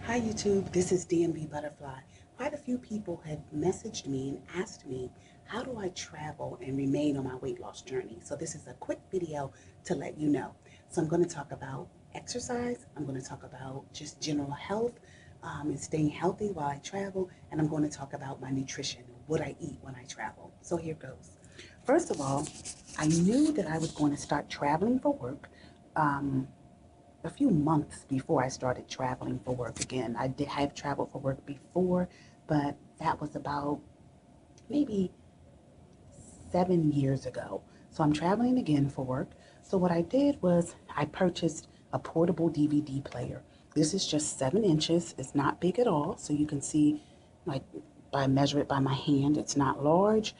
Hi YouTube, this is DMV Butterfly. Quite a few people have messaged me and asked me, how do I travel and remain on my weight loss journey? So this is a quick video to let you know. So I'm going to talk about exercise, I'm going to talk about just general health and staying healthy while I travel, and I'm going to talk about my nutrition, what I eat when I travel. So here goes. First of all, I knew that I was going to start traveling for work a few months before I started traveling for work again. I did have traveled for work before, but that was about maybe 7 years ago. So I'm traveling again for work. So what I did was I purchased a portable DVD player. This is just 7 inches. It's not big at all. So you can see, like, by measure it by my hand, it's not large.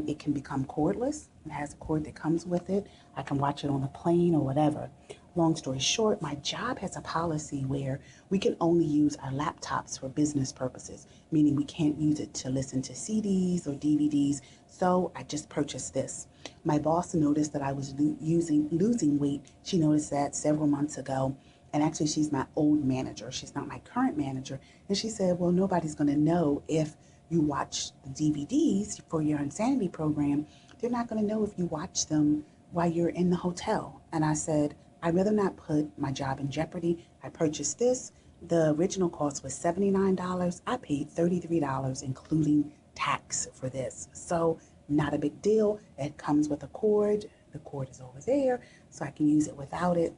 It can become cordless. It has a cord that comes with it. I can watch it on a plane or whatever. Long story short, my job has a policy where we can only use our laptops for business purposes, meaning we can't use it to listen to CDs or DVDs. So I just purchased this. My boss noticed that I was losing weight. She noticed that several months ago. And actually, she's my old manager. She's not my current manager. And she said, well, nobody's going to know if you watch the DVDs for your insanity program. They're not going to know if you watch them while you're in the hotel. And I said, I'd rather not put my job in jeopardy. I purchased this. The original cost was $79. I paid $33, including tax for this. So not a big deal. It comes with a cord. The cord is over there, so I can use it without it.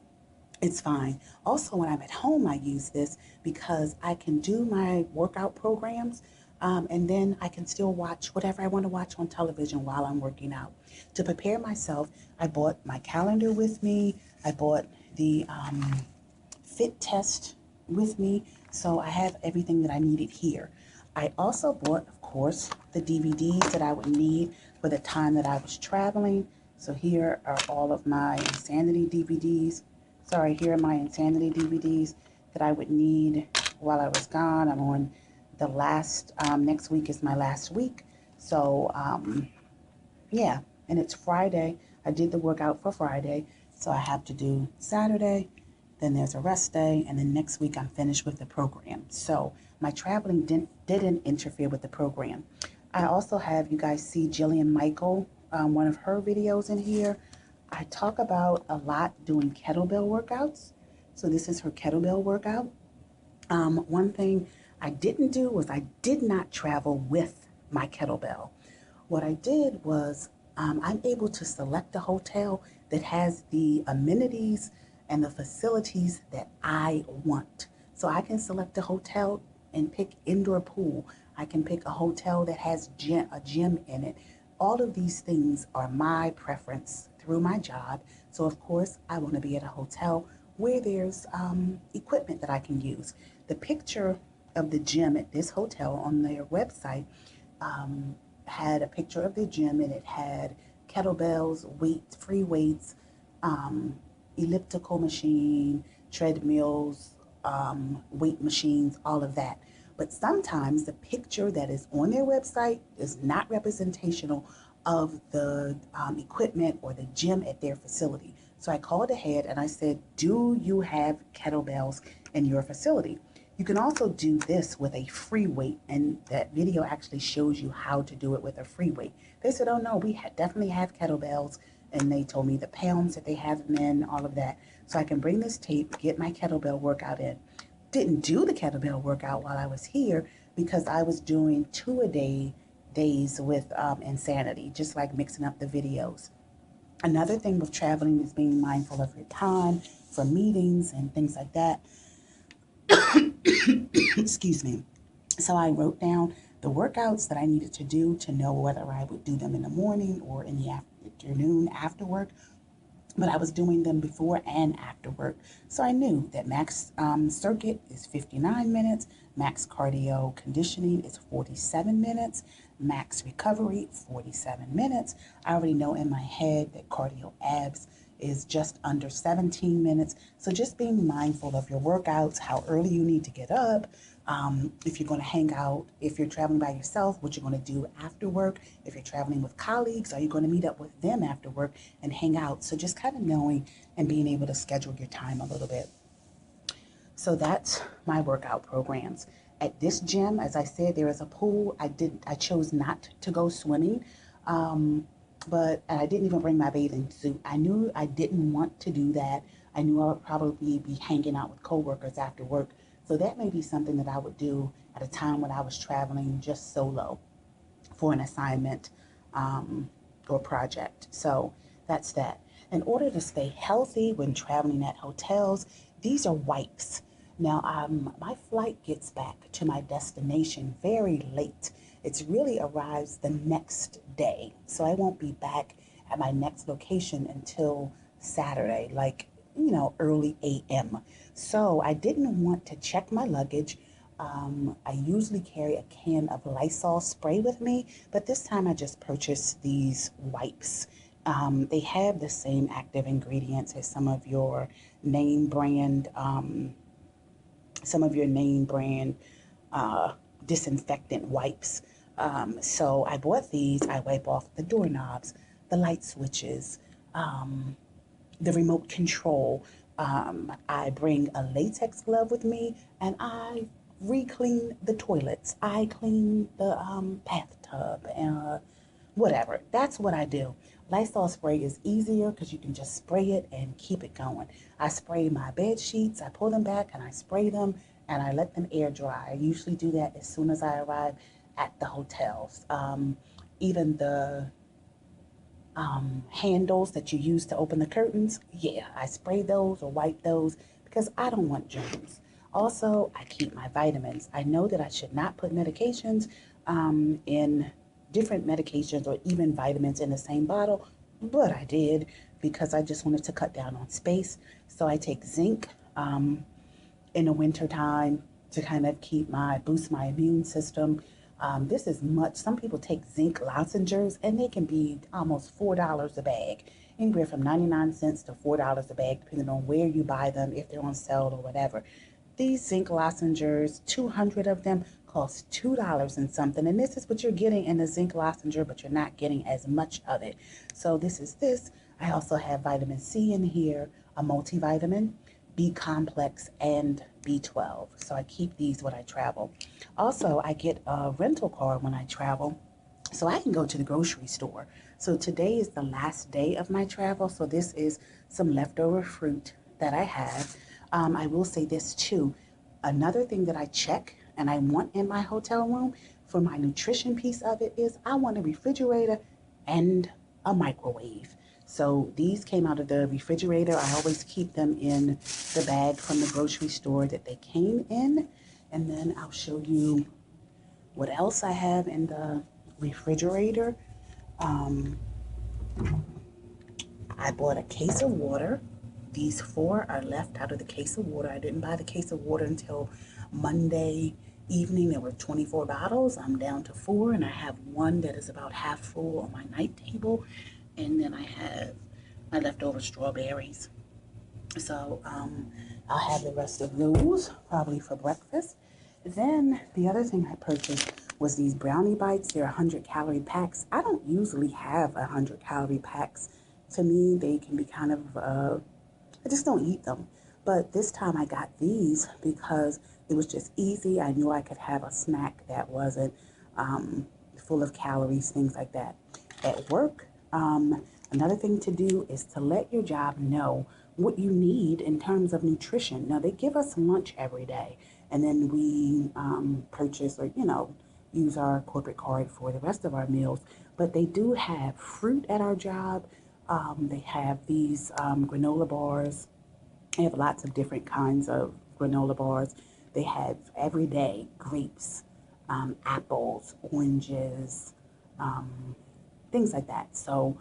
It's fine. Also, when I'm at home, I use this because I can do my workout programs and then I can still watch whatever I want to watch on television while I'm working out. To prepare myself, I bought my calendar with me. I bought the fit test with me, so I have everything that I needed here. I also bought, of course, the DVDs that I would need for the time that I was traveling. So here are all of my Insanity DVDs. Sorry, here are my Insanity DVDs that I would need while I was gone. I'm on the last, next week is my last week. So, yeah, and it's Friday. I did the workout for Friday, so I have to do Saturday, then there's a rest day, and then next week I'm finished with the program. So my traveling didn't interfere with the program. I also have, you guys see Jillian Michael, one of her videos in here. I talk about a lot doing kettlebell workouts. So this is her kettlebell workout. One thing I didn't do was I did not travel with my kettlebell. What I did was I'm able to select a hotel that has the amenities and the facilities that I want. So I can select a hotel and pick indoor pool. I can pick a hotel that has a gym in it. All of these things are my preference through my job. So of course I want to be at a hotel where there's equipment that I can use. The picture of the gym at this hotel on their website had a picture of the gym, and it had kettlebells, free weights, elliptical machine, treadmills, weight machines, all of that. But sometimes the picture that is on their website is not representational of the equipment or the gym at their facility. So I called ahead and I said, do you have kettlebells in your facility? You can also do this with a free weight, and that video actually shows you how to do it with a free weight. They said, oh no, we definitely have kettlebells, and they told me the pounds that they have them in, all of that. So I can bring this tape, get my kettlebell workout in. Didn't do the kettlebell workout while I was here because I was doing 2-a-day days with Insanity, just like mixing up the videos. Another thing with traveling is being mindful of your time for meetings and things like that. Excuse me. So I wrote down the workouts that I needed to do to know whether I would do them in the morning or in the afternoon after work. But I was doing them before and after work. So I knew that max circuit is 59 minutes, max cardio conditioning is 47 minutes, max recovery 47 minutes. I already know in my head that cardio abs is just under 17 minutes. So just being mindful of your workouts, how early you need to get up, if you're going to hang out, if you're traveling by yourself, what you're going to do after work. If you're traveling with colleagues, are you going to meet up with them after work and hang out? So just kind of knowing and being able to schedule your time a little bit. So that's my workout programs. At this gym, as I said, there is a pool. I chose not to go swimming. And I didn't even bring my bathing suit. I knew I didn't want to do that. I knew I would probably be hanging out with coworkers after work. So that may be something that I would do at a time when I was traveling just solo for an assignment or project. So that's that. In order to stay healthy when traveling at hotels, these are wipes. Now, my flight gets back to my destination very late. It really arrives the next day. So I won't be back at my next location until Saturday, like, early a.m. So I didn't want to check my luggage. I usually carry a can of Lysol spray with me, but this time I just purchased these wipes. They have the same active ingredients as name brand, some of your name brand disinfectant wipes. So I bought these. I wipe off the doorknobs, the light switches, the remote control. I bring a latex glove with me, and I re-clean the toilets. I clean the bathtub and whatever. That's what I do. Lysol spray is easier because you can just spray it and keep it going. I spray my bed sheets. I pull them back and I spray them and I let them air dry. I usually do that as soon as I arrive at the hotels. Even the handles that you use to open the curtains, yeah, I spray those or wipe those because I don't want germs. Also, I keep my vitamins. I know that I should not put medications in different medications or even vitamins in the same bottle, but I did because I just wanted to cut down on space. So I take zinc in the winter time to kind of boost my immune system. This is much. Some people take zinc lozenges and they can be almost $4 a bag, anywhere from 99 cents to $4 a bag, depending on where you buy them, if they're on sale or whatever. These zinc lozenges, 200 of them, cost $2 and something. And this is what you're getting in a zinc lozenge, but you're not getting as much of it. So this is this. I also have vitamin C in here, a multivitamin, B complex, and B12. So I keep these when I travel. Also, I get a rental car when I travel, so I can go to the grocery store. So today is the last day of my travel. So this is some leftover fruit that I have. I will say this too. Another thing that I check and I want in my hotel room for my nutrition piece of it is I want a refrigerator and a microwave. So these came out of the refrigerator. I always keep them in the bag from the grocery store that they came in. And then I'll show you what else I have in the refrigerator. I bought a case of water. These 4 are left out of the case of water. I didn't buy the case of water until Monday evening. There were 24 bottles. I'm down to 4, and I have one that is about half full on my night table. And then I have my leftover strawberries. So I'll have the rest of those probably for breakfast. Then the other thing I purchased was these Brownie Bites. They're 100-calorie packs. I don't usually have 100-calorie packs. To me, they can be kind of, I just don't eat them. But this time I got these because it was just easy. I knew I could have a snack that wasn't full of calories, things like that. At work, another thing to do is to let your job know what you need in terms of nutrition. Now, they give us lunch every day, and then we purchase or, use our corporate card for the rest of our meals. But they do have fruit at our job. They have these granola bars. They have lots of different kinds of granola bars. They have every day grapes, apples, oranges, things like that. So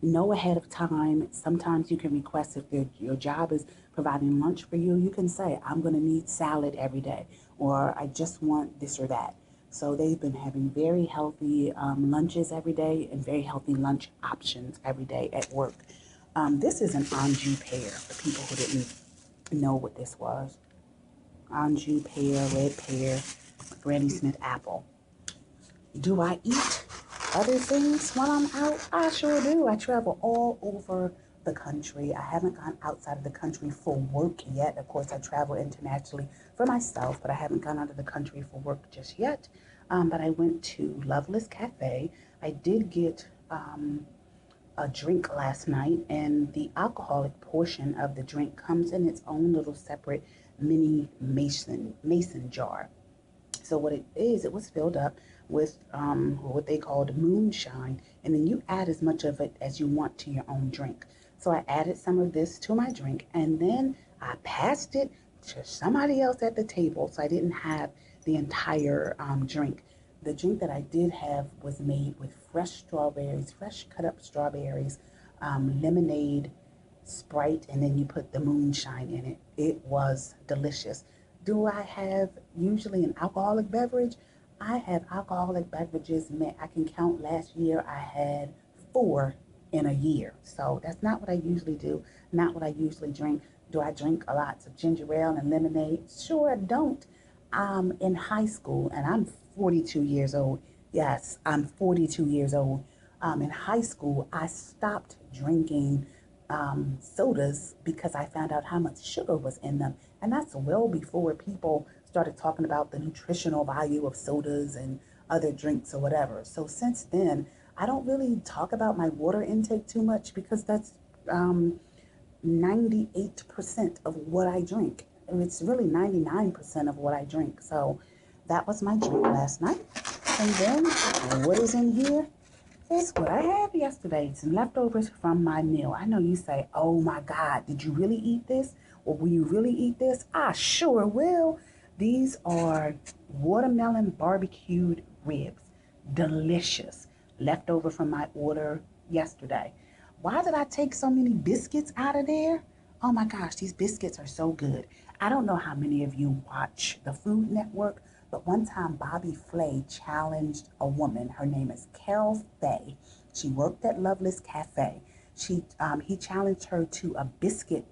know ahead of time. Sometimes you can request if your job is providing lunch for you, you can say, I'm going to need salad every day, or I just want this or that. So they've been having very healthy lunches every day and very healthy lunch options every day at work. This is an anjou pear for people who didn't know what this was. Anjou pear, red pear, Granny Smith apple. Do I eat other things while I'm out? I sure do. I travel all over the the country. I haven't gone outside of the country for work yet. Of course, I travel internationally for myself, but I haven't gone out of the country for work just yet. But I went to Loveless Cafe. I did get a drink last night, and the alcoholic portion of the drink comes in its own little separate mini mason jar. So what it is, it was filled up with what they called moonshine, and then you add as much of it as you want to your own drink. So I added some of this to my drink, and then I passed it to somebody else at the table, so I didn't have the entire drink. The drink that I did have was made with fresh strawberries, fresh cut up strawberries, lemonade, Sprite, and then you put the moonshine in it. It was delicious. Do I have usually an alcoholic beverage? I have alcoholic beverages. I can count last year I had 4 in a year. So that's not what I usually do, not what I usually drink. Do I drink a lot of ginger ale and lemonade? Sure, I don't. In high school, and I'm 42 years old. Yes, I'm 42 years old. In high school, I stopped drinking sodas because I found out how much sugar was in them. And that's well before people started talking about the nutritional value of sodas and other drinks or whatever. So since then, I don't really talk about my water intake too much because that's 98% of what I drink. And it's really 99% of what I drink. So that was my drink last night. And then what is in here? It's what I had yesterday. Some leftovers from my meal. I know you say, oh my God, did you really eat this? Or will you really eat this? I sure will. These are watermelon barbecued ribs. Delicious. Leftover from my order yesterday. Why did I take so many biscuits out of there? Oh my gosh, these biscuits are so good. I don't know how many of you watch the Food Network, but one time Bobby Flay challenged a woman. Her name is Carol Faye. She worked at Loveless Cafe. He challenged her to a biscuit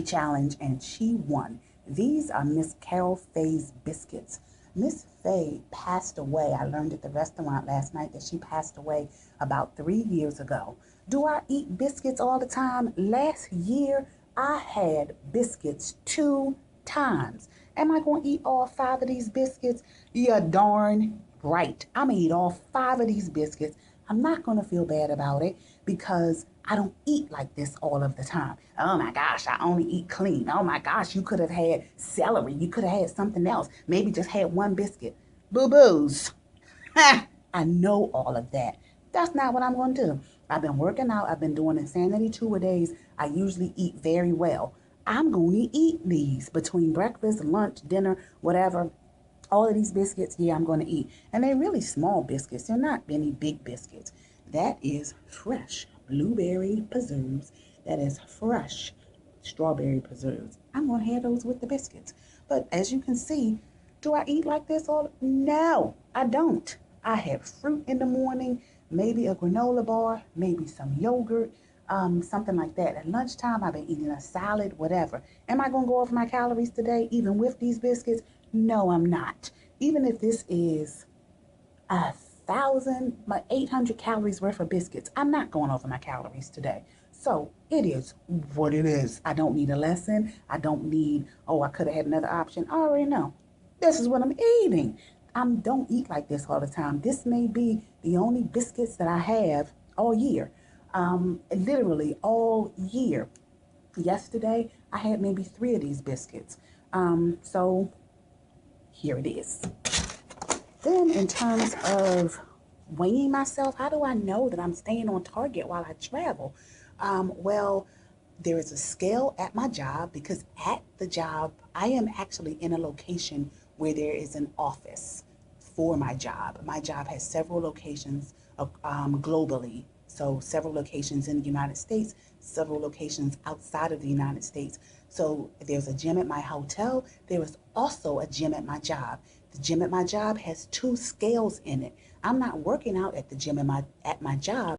challenge, and she won. These are Miss Carol Faye's biscuits. Miss Faye passed away. I learned at the restaurant last night that she passed away about 3 years ago. Do I eat biscuits all the time? Last year, I had biscuits 2 times. Am I going to eat all 5 of these biscuits? You're darn right. I'm going to eat all 5 of these biscuits. I'm not going to feel bad about it because I don't eat like this all of the time. Oh my gosh, I only eat clean. Oh my gosh, you could have had celery. You could have had something else. Maybe just had 1 biscuit. Boo-boos. I know all of that. That's not what I'm going to do. I've been working out. I've been doing Insanity 2-a-days. I usually eat very well. I'm going to eat these between breakfast, lunch, dinner, whatever. All of these biscuits, yeah, I'm going to eat. And they're really small biscuits. They're not any big biscuits. That is fresh blueberry preserves. That is fresh strawberry preserves. I'm going to have those with the biscuits. But as you can see, do I eat like this all? No, I don't. I have fruit in the morning, maybe a granola bar, maybe some yogurt, something like that. At lunchtime, I've been eating a salad, whatever. Am I going to go over my calories today, even with these biscuits? No, I'm not. Even if this is 800 calories worth of biscuits, I'm not going over my calories today. So it is what it is. I don't need a lesson. I don't need, oh, I could have had another option. I already know. This is what I'm eating. I don't eat like this all the time. This may be the only biscuits that I have all year. Literally all year. Yesterday, I had maybe 3 of these biscuits. So here it is. Then in terms of weighing myself, how do I know that I'm staying on target while I travel? Well, there is a scale at my job because at the job, I am actually in a location where there is an office for my job. My job has several locations globally. So several locations in the United States, several locations outside of the United States. So there's a gym at my hotel. There is also a gym at my job. The gym at my job has 2 scales in it. I'm not working out at the gym at my job.